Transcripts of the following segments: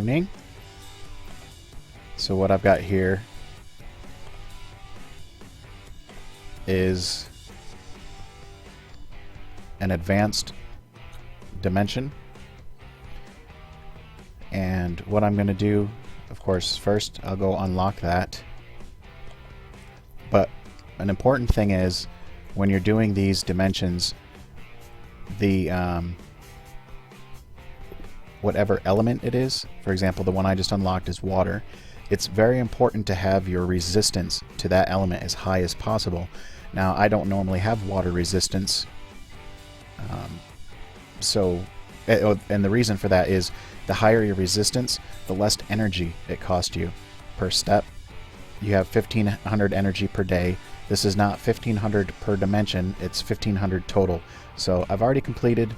tuning. So what I've got here is an advanced dimension. And what I'm going to do, of course, first I'll go unlock that. But an important thing is, when you're doing these dimensions, the whatever element it is, for example, the one I just unlocked is water, it's very important to have your resistance to that element as high as possible. Now, I don't normally have water resistance, and the reason for that is the higher your resistance, the less energy it costs you per step. You have 1500 energy per day. This is not 1500 per dimension, it's 1500 total. So I've already completed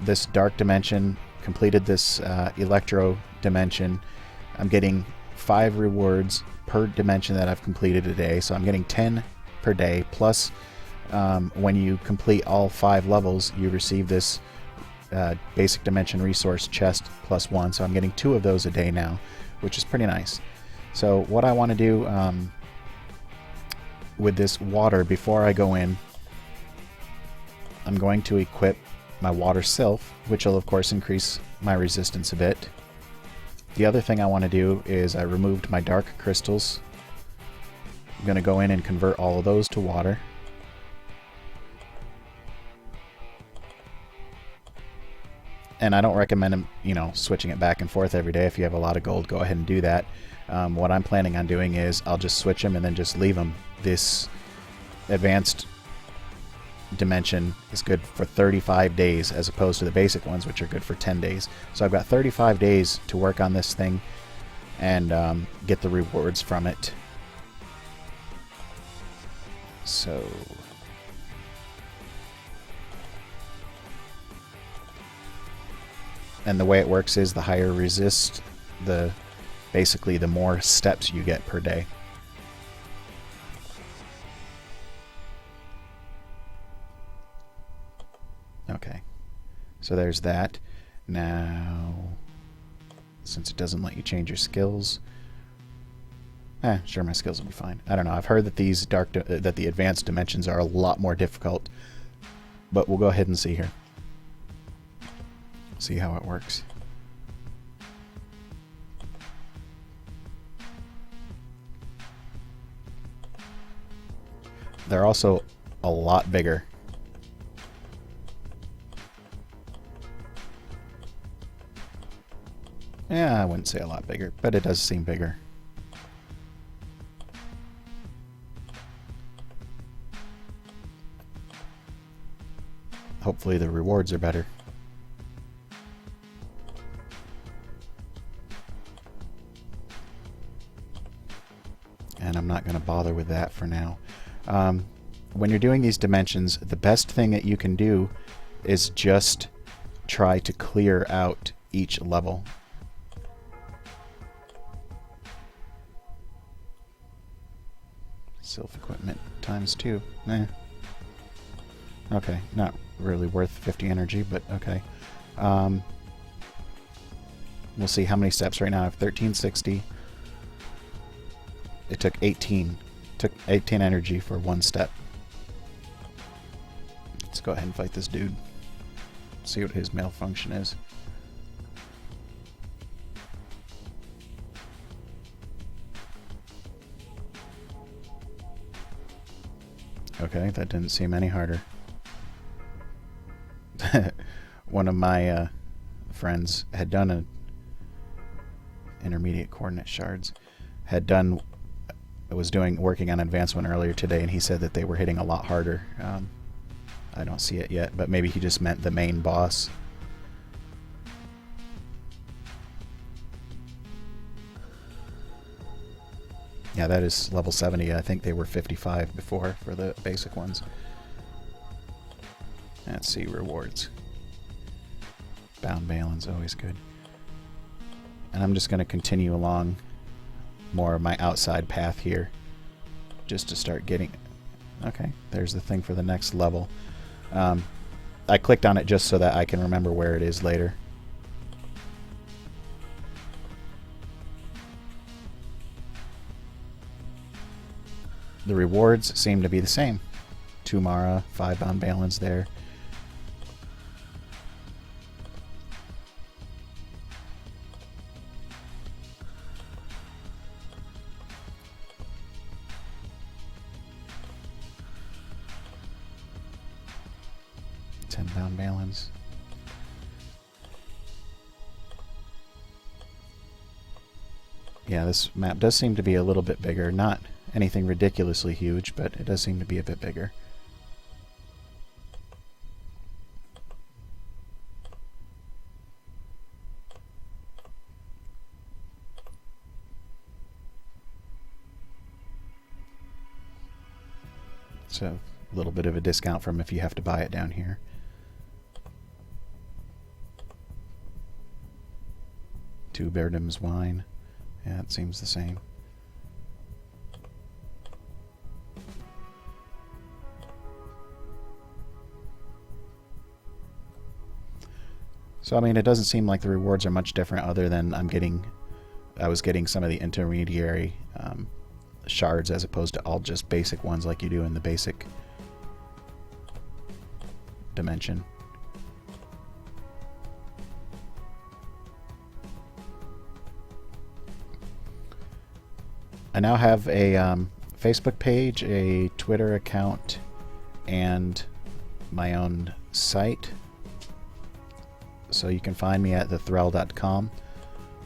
this dark dimension, completed this electro dimension. I'm getting 5 rewards per dimension that I've completed a day, so I'm getting 10 per day, plus when you complete all 5 levels, you receive this basic dimension resource chest +1, so I'm getting 2 of those a day now, which is pretty nice. So what I want to do with this water, before I go in, I'm going to equip my water sylph, which will of course increase my resistance a bit. The other thing I want to do is I removed my dark crystals. I'm going to go in and convert all of those to water. And I don't recommend, switching it back and forth every day. If you have a lot of gold, go ahead and do that. What I'm planning on doing is I'll just switch them and then just leave them. This advanced dimension is good for 35 days as opposed to the basic ones, which are good for 10 days. So I've got 35 days to work on this thing and get the rewards from it. So and the way it works is the higher resist, basically the more steps you get per day. Okay, so there's that. Now, since it doesn't let you change your skills, sure, my skills will be fine. I don't know. I've heard that these that the advanced dimensions are a lot more difficult, but we'll go ahead and see here. See how it works. They're also a lot bigger. Yeah, I wouldn't say a lot bigger, but it does seem bigger. Hopefully the rewards are better. And I'm not going to bother with that for now. When you're doing these dimensions, the best thing that you can do is just try to clear out each level. Sylph equipment ×2. Okay, not really worth 50 energy, but okay. We'll see how many steps right now. I have 1360. It took 18. Took 18 energy for 1 step. Let's go ahead and fight this dude. See what his malfunction is. Okay, that didn't seem any harder. One of my friends had done a intermediate coordinate shards. Was working on advanced one earlier today, and he said that they were hitting a lot harder. I don't see it yet, but maybe he just meant the main boss. Yeah, that is level 70. I think they were 55 before for the basic ones. Let's see, rewards. Bound Balin's always good. And I'm just going to continue along more of my outside path here, just to start getting... Okay, there's the thing for the next level. I clicked on it just so that I can remember where it is later. the rewards seem to be the same. 2 Mara, 5 bound balance there. £10 balance. Yeah, this map does seem to be a little bit bigger. Not anything ridiculously huge, but it does seem to be a bit bigger. So a little bit of a discount from if you have to buy it down here. Two Berdam's wine. Yeah, it seems the same. So I mean, it doesn't seem like the rewards are much different, other than I was getting some of the intermediary shards as opposed to all just basic ones like you do in the basic dimension. I now have a Facebook page, a Twitter account, and my own site. So you can find me at thethrell.com,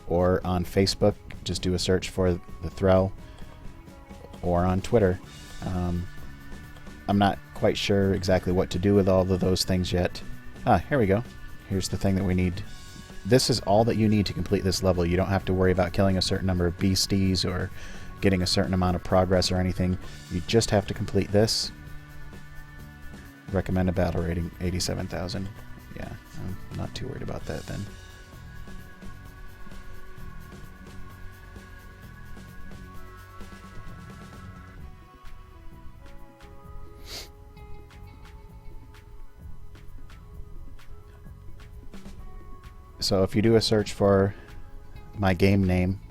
or on Facebook, just do a search for Thethrell, or on Twitter. I'm not quite sure exactly what to do with all of those things yet. Here we go. Here's the thing that we need. This is all that you need to complete this level. You don't have to worry about killing a certain number of beasties or getting a certain amount of progress or anything. You just have to complete this. Recommended battle rating 87,000. Yeah, I'm not too worried about that then. So if you do a search for my game name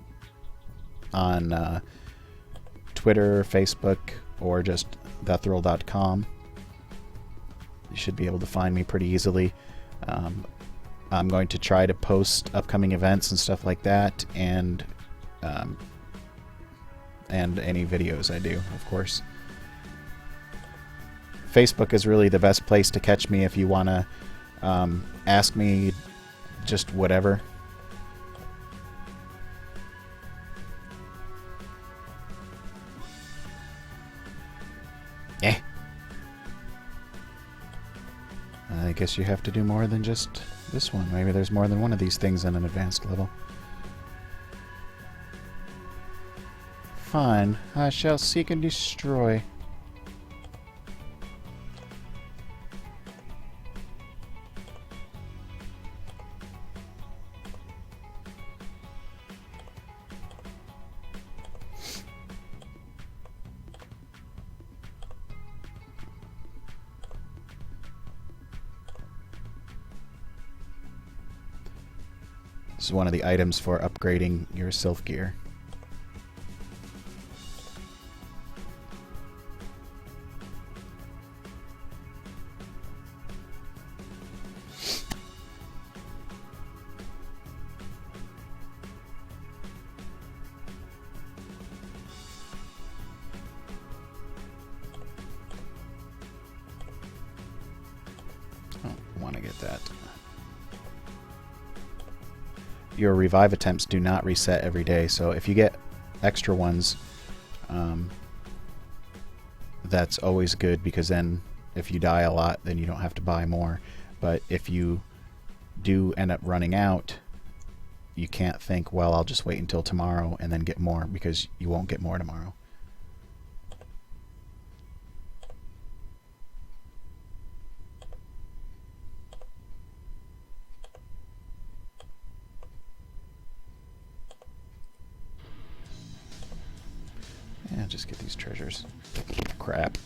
on Twitter, Facebook, or just thethrell.com, you should be able to find me pretty easily. I'm going to try to post upcoming events and stuff like that, and any videos I do, of course. Facebook is really the best place to catch me if you want to ask me just whatever. I guess you have to do more than just this one. Maybe there's more than one of these things in an advanced level. Fine, I shall seek and destroy. This is one of the items for upgrading your Sylph gear. I want to get that. Your revive attempts do not reset every day, so if you get extra ones, that's always good, because then if you die a lot, then you don't have to buy more. But if you do end up running out, you can't think, well, I'll just wait until tomorrow and then get more, because you won't get more tomorrow. Yeah, just get these treasures. Crap.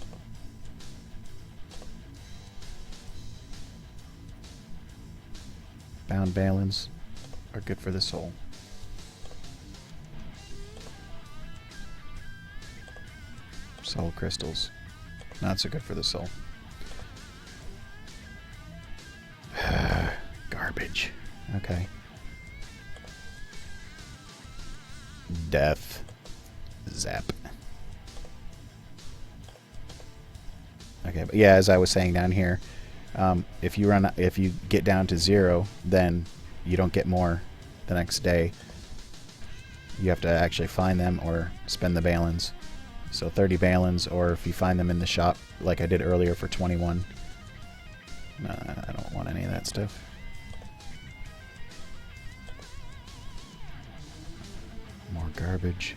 Bound balance are good for the soul. Soul crystals. Not so good for the soul. Garbage. Okay. Death. Zap. Okay, but yeah, as I was saying down here, if you get down to 0, then you don't get more the next day. You have to actually find them or spend the balance. So 30 balance, or if you find them in the shop, like I did earlier for 21. No, I don't want any of that stuff. More garbage.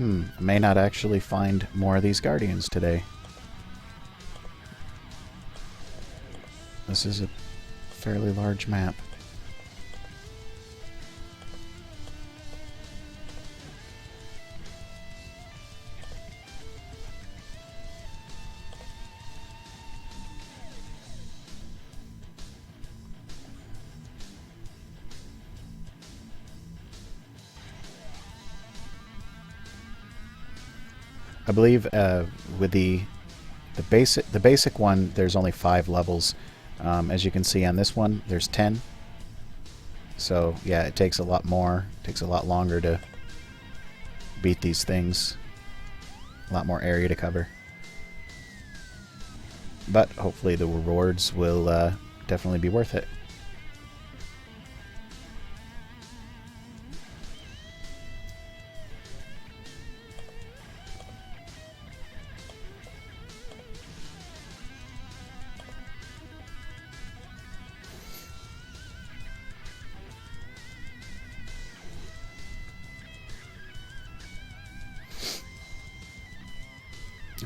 I may not actually find more of these guardians today. This is a fairly large map. I believe with the basic one, there's only 5 levels. As you can see on this one, there's 10. So yeah, it takes a lot more. It takes a lot longer to beat these things. A lot more area to cover. But hopefully the rewards will definitely be worth it.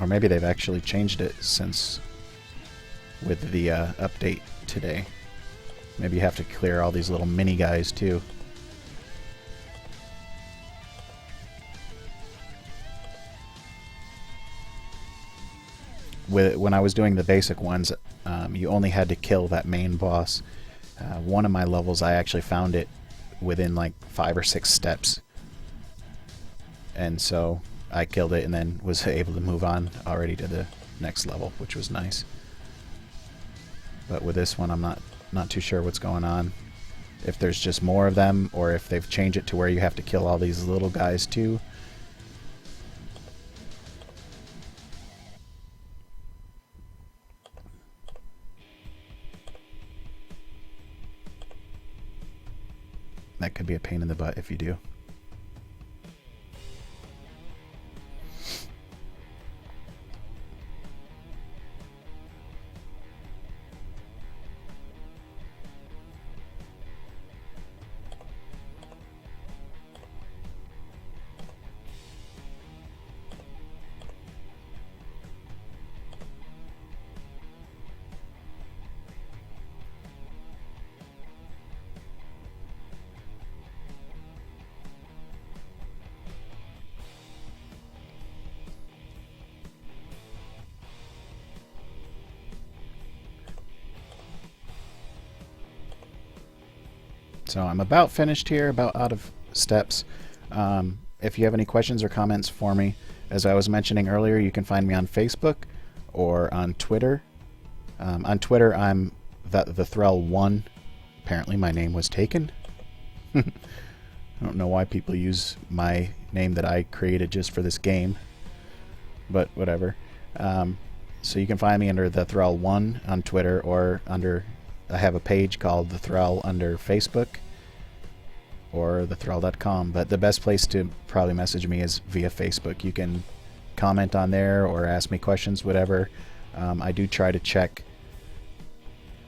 Or maybe they've actually changed it since with the update today. Maybe you have to clear all these little mini guys too. When I was doing the basic ones, you only had to kill that main boss. One of my levels, I actually found it within like 5 or 6 steps. And so I killed it and then was able to move on already to the next level, which was nice. But with this one, I'm not too sure what's going on. If there's just more of them, or if they've changed it to where you have to kill all these little guys too. That could be a pain in the butt if you do. So I'm about finished here, about out of steps. If you have any questions or comments for me, as I was mentioning earlier, you can find me on Facebook or on Twitter. On Twitter, I'm Thethrell1. Apparently my name was taken. I don't know why people use my name that I created just for this game, but whatever. So you can find me under Thethrell1 on Twitter, or under, I have a page called Thethrell under Facebook, or thethrell.com, but the best place to probably message me is via Facebook. You can comment on there or ask me questions, whatever. I do try to check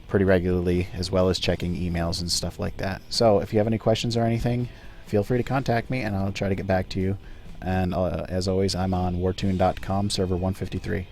pretty regularly, as well as checking emails and stuff like that. So if you have any questions or anything, feel free to contact me and I'll try to get back to you. And as always, I'm on wartune.com, server 153.